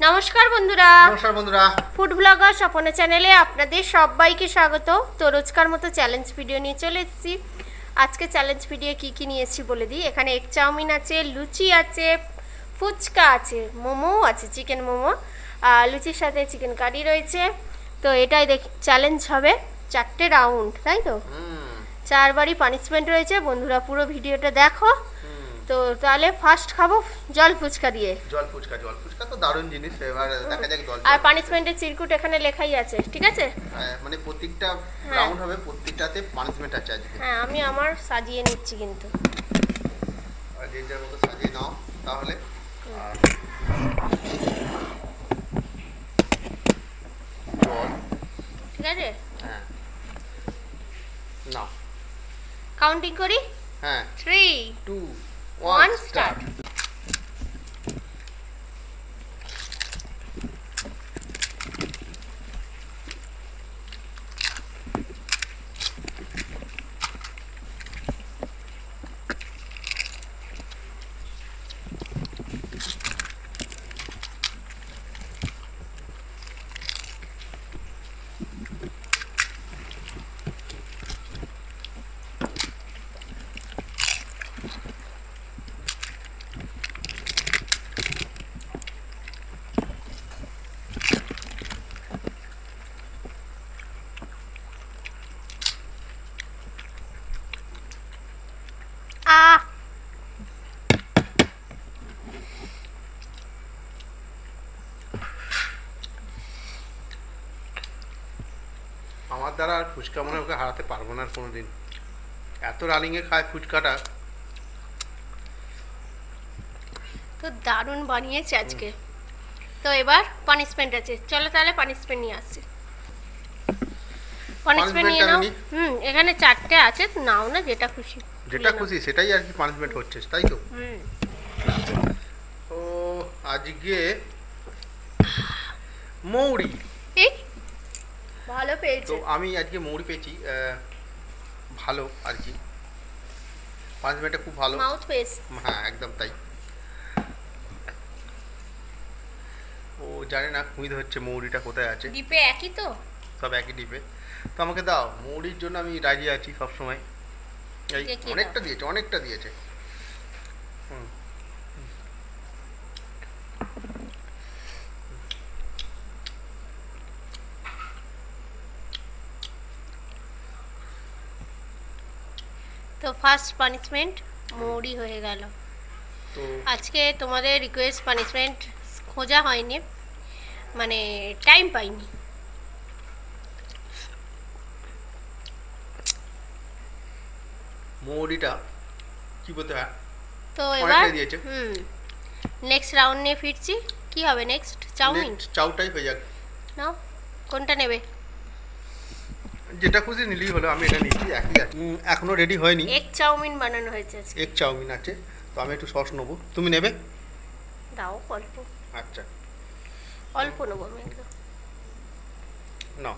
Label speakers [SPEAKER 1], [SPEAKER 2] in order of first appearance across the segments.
[SPEAKER 1] নমস্কার বন্ধুরা, food blogger Swapan চ্যানেলে আপনাদের সবাইকে স্বাগত। তো রোজকার মতো চ্যালেঞ্জ ভিডিও নিয়ে চলে এসেছি। আজকে চ্যালেঞ্জ ভিডিও কি নিয়েছি বলে দিই। এখানে এগ চাউমিন আছে, লুচি আছে, ফুচকা আছে, মোমো আছে, চিকেন মোমো, আর লুচির সাথে চিকেন কারি রয়েছে। তো এটাই চ্যালেঞ্জ হবে, 4টে রাউন্ড, তাই তো? 4বারই পানিশমেন্ট রয়েছে। বন্ধুরা পুরো ভিডিওটা দেখো। তো তাহলে ফার্স্ট খাবো জল ফুচকা দিয়ে।
[SPEAKER 2] জল ফুচকা তো দারুণ জিনিস। এবার দেখা যাক জল।
[SPEAKER 1] আর পানিশমেন্টের চিরকুট এখানে লেখাই আছে, ঠিক আছে?
[SPEAKER 2] মানে প্রত্যেকটা রাউন্ড হবে, প্রত্যেকটাতে পানিশমেন্ট আছে আজকে।
[SPEAKER 1] হ্যাঁ, আমি আমার সাজিয়ে নিচ্ছি কিন্তু।
[SPEAKER 2] আর যে যার মতো সাজিয়ে নাও তাহলে। জল,
[SPEAKER 1] ঠিক আছে?
[SPEAKER 2] হ্যাঁ নাও।
[SPEAKER 1] কাউন্টিং করি।
[SPEAKER 2] হ্যাঁ,
[SPEAKER 1] 3
[SPEAKER 2] 2
[SPEAKER 1] 1
[SPEAKER 2] 1
[SPEAKER 1] স্টার্ট।
[SPEAKER 2] আমার দ্বারা আর ফুচকা মনে ওকে হারাতে পারবো না আর কোনোদিন। এত রানিংয়ে খায় ফুচকাটা।
[SPEAKER 1] তো দারুণ বানিয়েছে আজকে। তো এবার পানিশমেন্ট আছে, চলো তাহলে পানিশমেন্ট নিয়ে আসছি। পানিশমেন্ট নিয়ে নাও। এখানে 4টে আছে, নাও না যেটা খুশি।
[SPEAKER 2] যেটা খুশি সেটাই আর কি পানিশমেন্ট হচ্ছে, তাই তো? ও আজকে মৌরি।
[SPEAKER 1] এই ভালো পেয়েছে।
[SPEAKER 2] তো আমি আজকে মৌরি পেয়েছি, ভালো আর কি। পানিশমেন্টটা খুব ভালো।
[SPEAKER 1] Mouth face.
[SPEAKER 2] হ্যাঁ, একদম তাই। ও জানে না খুঁজে হচ্ছে মৌরিটা কোথায় আছে।
[SPEAKER 1] ডিপে একই তো,
[SPEAKER 2] সব একই ডিপে। তো আমাকে দাও, মৌরির জন্য আমি রাজি আছি সব সময়। এই অনেকটা দিয়েছে।
[SPEAKER 1] তো ফার্স্ট পানিশমেন্ট মৌরি হয়ে গেল।
[SPEAKER 2] তো
[SPEAKER 1] আজকে তোমাদের রিকোয়েস্ট পানিশমেন্ট খোঁজা হয়নি, মানে টাইম পাইনি।
[SPEAKER 2] মৌরিটা কি বলতে হয়।
[SPEAKER 1] তো এবার নেক্সট রাউন্ড নিয়ে ফিরছি। কি হবে নেক্সট? চাউমিন।
[SPEAKER 2] চাউটাই হয়ে যাক।
[SPEAKER 1] নাও, কোনটা নেবে?
[SPEAKER 2] যেটা খুশি নিলেই হলো। আমি এটা নিচ্ছি, একই আছে। এখনো রেডি হয়নি।
[SPEAKER 1] এগ চাউমিন বানানো হয়েছে আজকে।
[SPEAKER 2] এগ চাউমিন আছে, তো আমি একটু সস নেবো। তুমি নেবে?
[SPEAKER 1] দাও অল্প।
[SPEAKER 2] আচ্ছা,
[SPEAKER 1] অল্প নেবো আমি একদম।
[SPEAKER 2] নাও।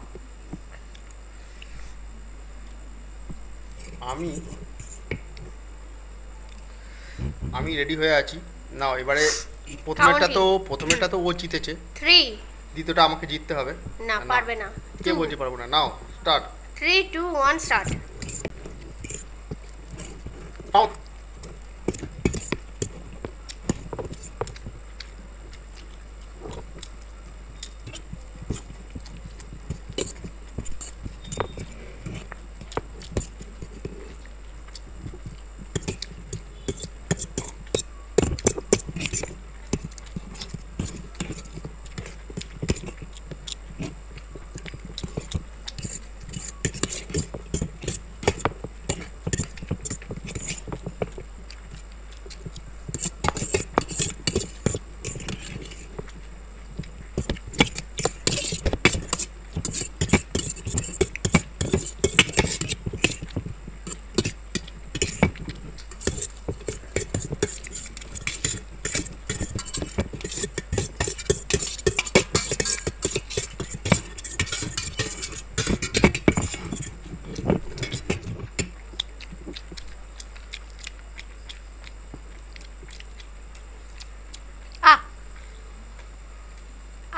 [SPEAKER 2] আমি রেডি হয়ে আছি। নাও এবারে প্রথমেটা তো ও জিতেছে।
[SPEAKER 1] 3
[SPEAKER 2] দ্বিতীয়টা আমাকে জিততে হবে।
[SPEAKER 1] না, পারবে না।
[SPEAKER 2] কে বলতে পারবো না? নাও স্টার্ট।
[SPEAKER 1] 3 2 1 স্টার্ট।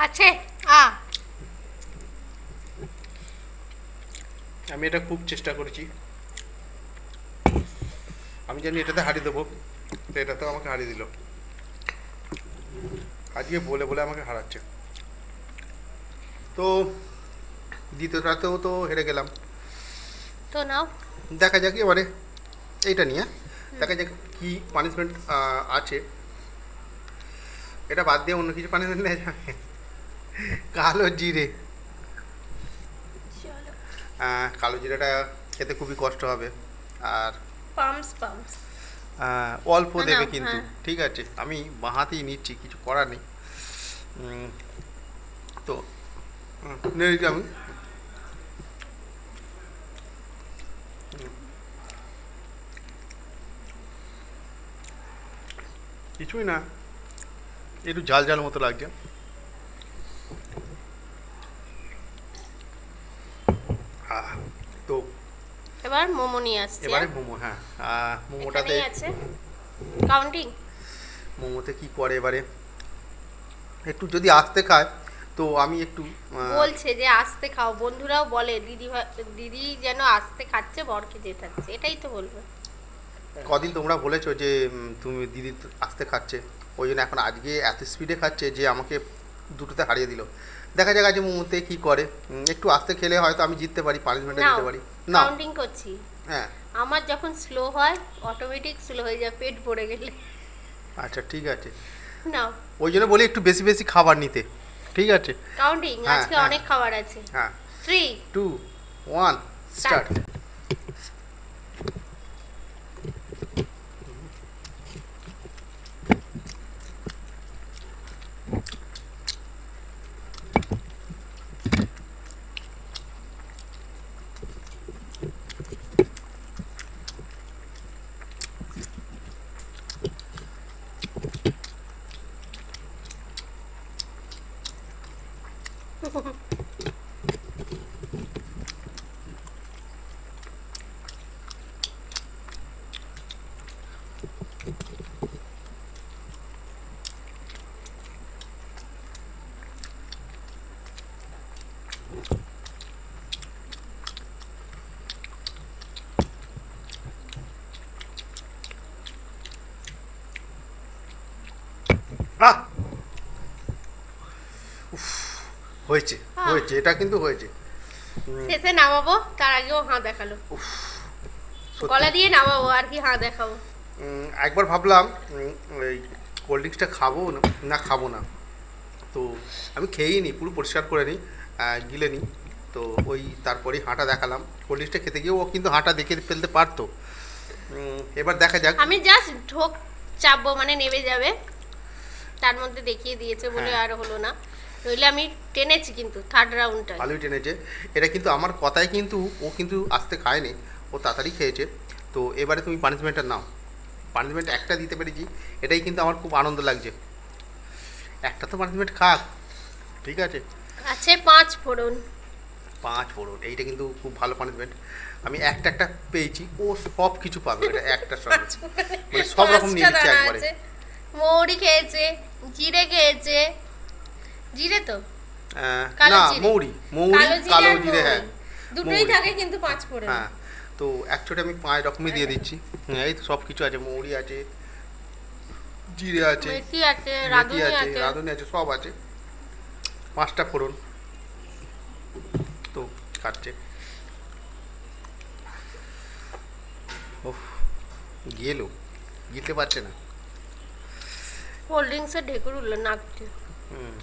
[SPEAKER 1] আছে
[SPEAKER 2] আমি এটা খুব চেষ্টা করেছি, আমি জানি এটাতে হারিয়ে দেবো, তো এটাতেও আমাকে হারিয়ে দিল। আজকে বলে বলে আমাকে হারাচ্ছে। তো দ্বিতীয়টাতেও তো হেরে গেলাম।
[SPEAKER 1] তো নাও,
[SPEAKER 2] দেখা যাক এবারে এইটা নিয়ে দেখা যাক কি পানিশমেন্ট আছে। এটা বাদ দিয়ে অন্য কিছু পানিশমেন্ট নেওয়া যাবে। কালো জিরে,
[SPEAKER 1] চলো
[SPEAKER 2] কালো জিরাটা খেতে খুবই কষ্ট হবে, আর
[SPEAKER 1] পাম্পস
[SPEAKER 2] অল্প
[SPEAKER 1] না,
[SPEAKER 2] দেবে
[SPEAKER 1] না,
[SPEAKER 2] কিন্তু।
[SPEAKER 1] হ্যাঁ।
[SPEAKER 2] ঠিক আছে, আমি বাঁহাতেই নিচ্ছি, কিছু করার নেই। তো নিয়ে নিচ্ছি আমি। কিছুই না, একটু ঝাল ঝাল মতো লাগছে। তো
[SPEAKER 1] এবার মোমো নিয়ে আসছি।
[SPEAKER 2] এবারে মোমো, হ্যাঁ মোমোটাতে
[SPEAKER 1] এখানেই আছে কাউন্টিং।
[SPEAKER 2] মোমোতে কি করে এবারে, একটু যদি আস্তে খায় তো আমি একটু
[SPEAKER 1] বলছে যে আস্তে খাও, বন্ধুরাও বলে দিদি যেন আস্তে খাচ্ছে, বরকে জেতাচ্ছে, এটাই তো বলবে।
[SPEAKER 2] কদিন তোমরা বলেছো যে তুমি দিদি তো আস্তে খাচ্ছে, ওই জন্য এখন আজকে এত স্পিডে খাচ্ছে যে আমাকে দুটোতে হারিয়ে দিল। দেখা যাক আজকে মোমোতে কি করে। একটু আস্তে খেলে হয়তো আমি জিততে পারি, পানিশমেন্টে
[SPEAKER 1] নাও
[SPEAKER 2] দিতে পারি। না
[SPEAKER 1] কাউন্টিং করছি।
[SPEAKER 2] হ্যাঁ
[SPEAKER 1] আমার যখন স্লো হয় অটোমেটিক স্লো হয়ে যায় পেট ভরে গেলে।
[SPEAKER 2] আচ্ছা ঠিক আছে,
[SPEAKER 1] নাও
[SPEAKER 2] ওই জন্য বলি একটু বেশি বেশি খাবার নিতে। ঠিক আছে,
[SPEAKER 1] কাউন্টিং,
[SPEAKER 2] হ্যাঁ,
[SPEAKER 1] আজকে
[SPEAKER 2] হ্যাঁ।
[SPEAKER 1] অনেক খাবার আছে।
[SPEAKER 2] হ্যাঁ
[SPEAKER 1] 3
[SPEAKER 2] 2 1 স্টার্ট। আহ উফ, হয়েছে হয়েছে, এটা কিন্তু হয়েছে।
[SPEAKER 1] শেষে নামাবো, তার আগেও হাঁ দেখালো।
[SPEAKER 2] সত্যি।
[SPEAKER 1] গলা দিয়ে নামাবো আর কি হাঁ দেখাবো।
[SPEAKER 2] একবার ভাবলাম এই কোল্ড ড্রিঙ্কসটা খাবো না খাবো না, তো আমি খেয়েই নিই, পুরো পরিষ্কার করে নিই, গিলে নিই। তো ওই তারপরেই হাঁটা দেখালাম। কোল্ড ড্রিঙ্কসটা খেতে গিয়েও ও কিন্তু হাঁটা দেখে ফেলতে পারতো। এবার দেখা যাক।
[SPEAKER 1] আমি জাস্ট ঢোক চাপবো মানে নেমে যাবে, তার মধ্যে দেখিয়ে দিয়েছে বলে
[SPEAKER 2] হ্যাঁ।
[SPEAKER 1] আর হলো না, নইলে আমি টেনেছি কিন্তু থার্ড রাউন্ডটাই।
[SPEAKER 2] ভালোই টেনেছে। এটা কিন্তু আমার কথায় কিন্তু ও কিন্তু আস্তে খায়নি, ও তাড়াতাড়ি খেয়েছে। তো এবারে তুমি পানিশমেন্টটা নাও। পানিশমেন্ট একটা দিতে পেরেছি, এটাই কিন্তু আমার খুব আনন্দ লাগছে। একটা তো পানিশমেন্ট খাক, ঠিক আছে।
[SPEAKER 1] আছে 5 ফোড়ন।
[SPEAKER 2] 5 ফোড়ন, এইটা কিন্তু খুব ভালো পানিশমেন্ট। আমি একটা একটা পেয়েছি, ও সব কিছু পাবে এটা একটার সঙ্গে, মানে সব রকম নিয়ে নিচ্ছে একবারে।
[SPEAKER 1] মৌরি খেয়েছে, জিরে খেয়েছে, জিরে তো কালো
[SPEAKER 2] না
[SPEAKER 1] জিরে।
[SPEAKER 2] মৌরি মৌরি কালো
[SPEAKER 1] আর
[SPEAKER 2] জিরে, হ্যাঁ
[SPEAKER 1] মৌরি। দুটোই
[SPEAKER 2] মৌরি।
[SPEAKER 1] থাকে কিন্তু 5 ফোড়ন।
[SPEAKER 2] হ্যাঁ, তো একচোটে আমি 5 রকমই দিয়ে দিচ্ছি। এই তো সব কিছু আছে, মৌরি আছে, জিরে আছে,
[SPEAKER 1] মেথি আছে,
[SPEAKER 2] মেথি
[SPEAKER 1] রাঁধুনি
[SPEAKER 2] আছে,
[SPEAKER 1] আছে।
[SPEAKER 2] রাঁধুনি আছে, সব আছে। 5টা ফোড়ন তো কাটছে। ওহ, গেলো, জিতে পারছে না।
[SPEAKER 1] কোল্ড ড্রিঙ্কসের ঢেকুর উঠলো নাকতে।
[SPEAKER 2] হুম,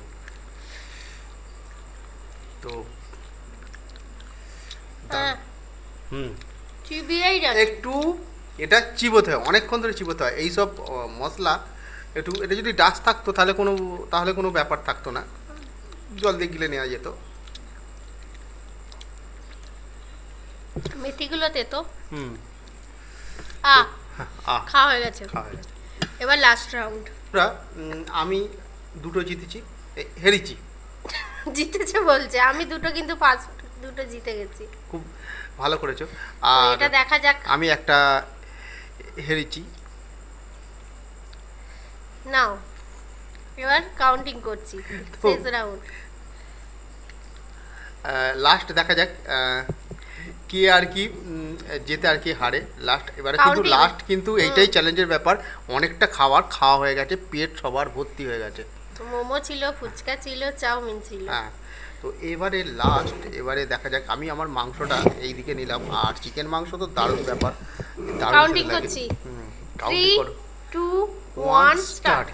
[SPEAKER 2] তো
[SPEAKER 1] হ্যাঁ
[SPEAKER 2] হুম
[SPEAKER 1] চিবিয়েই যাচ্ছে।
[SPEAKER 2] একটু এটা চিবোতে হয়, অনেকক্ষণ ধরে চিবোতে হয় এইসব মশলা। একটু এটা যদি ডাস্ট থাকতো তাহলে কোনো ব্যাপার থাকতো না, জল দিয়ে গিলে নেওয়া যেত।
[SPEAKER 1] মেথিগুলোতে তো
[SPEAKER 2] হুম
[SPEAKER 1] আ
[SPEAKER 2] আহ
[SPEAKER 1] খাওয়া হয়ে গেছে।
[SPEAKER 2] খাওয়া হয়ে গেছে।
[SPEAKER 1] এবার লাস্ট রাউন্ড।
[SPEAKER 2] আমি দুটো জিতেছি, হেরেছি।
[SPEAKER 1] জিতেছে বলছে, আমি দুটো কিন্তু দুটো জিতে গেছি।
[SPEAKER 2] খুব ভালো করেছো।
[SPEAKER 1] তো
[SPEAKER 2] আর
[SPEAKER 1] এটা দেখা যাক।
[SPEAKER 2] আমি একটা হেরেছি।
[SPEAKER 1] নাও এবার কাউন্টিং করছি শেষ রাউন্ড।
[SPEAKER 2] লাস্ট দেখা যাক কে আর কি যেতে আর কি হারে লাস্ট। এবারে কিন্তু
[SPEAKER 1] Counting.
[SPEAKER 2] লাস্ট কিন্তু এইটাই চ্যালেঞ্জের ব্যাপার, অনেকটা খাওয়া হয়ে গেছে, পেট সবার ভর্তি হয়ে গেছে।
[SPEAKER 1] মোমো ছিল, ফুচকা ছিল, চাউমিন ছিল।
[SPEAKER 2] হ্যাঁ, তো এবারে লাস্ট, এবারে দেখা যাক। আমি আমার মাংসটা এই দিকে নিলাম, আর চিকেন মাংস তো দারুণ ব্যাপার, দারুণ
[SPEAKER 1] কাউন্টিং
[SPEAKER 2] খেতে লাগে।
[SPEAKER 1] করছি
[SPEAKER 2] কাউন্টিং
[SPEAKER 1] 3
[SPEAKER 2] করো।
[SPEAKER 1] 2 1 স্টার্ট।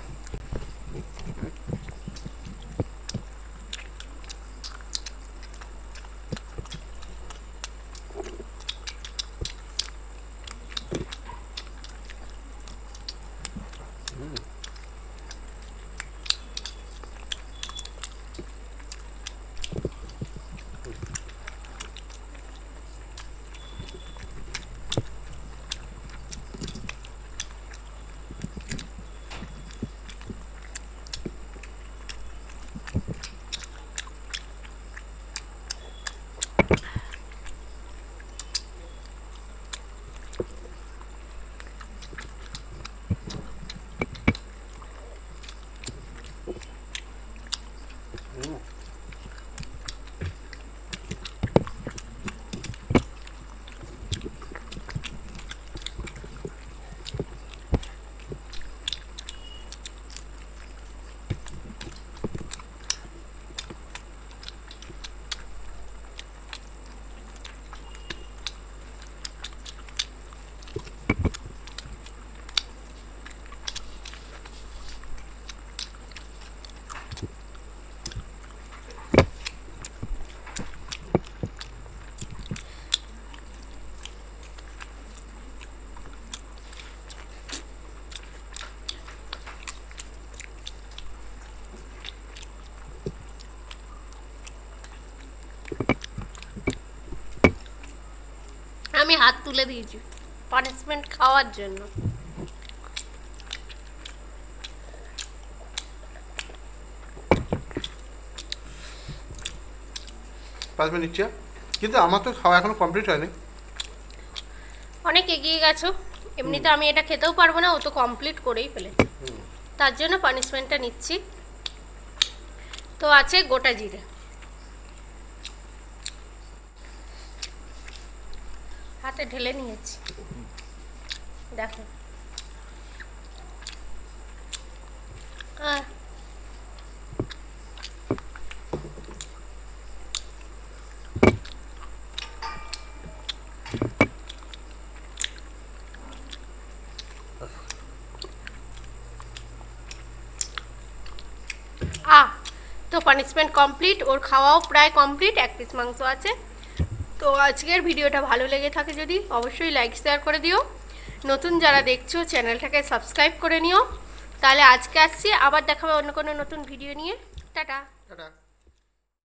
[SPEAKER 1] আমি হাত তুলে দিয়েছি পানিশমেন্ট খাওয়ার জন্য।
[SPEAKER 2] পাঁচ মিনিট নিচ্ছে, কিন্তু আমার তো খাওয়া এখনো কমপ্লিট হয়নি।
[SPEAKER 1] অনেক এগিয়ে গেছো, এমনিতে আমি এটা খেতেও পারবো না, ও তো কমপ্লিট করেই ফেলেছে, তার জন্য পানিশমেন্টটা নিচ্ছি। তো আছে গোটা জিরে, হাতে ঢেলে নিয়েছি, দেখো। তো পানিশমেন্ট কমপ্লিট, ওর খাওয়াও প্রায় কমপ্লিট, এক পিস মাংস আছে। তো আজকের ভিডিওটা ভালো লেগে থাকে যদি অবশ্যই লাইক শেয়ার করে দিও, নতুন যারা দেখছো চ্যানেলটাকে সাবস্ক্রাইব করে নিও। তাহলে আজকে আসছি, আবার দেখাবে অন্য কোনো নতুন ভিডিও নিয়ে। টাটা।
[SPEAKER 2] টাটা।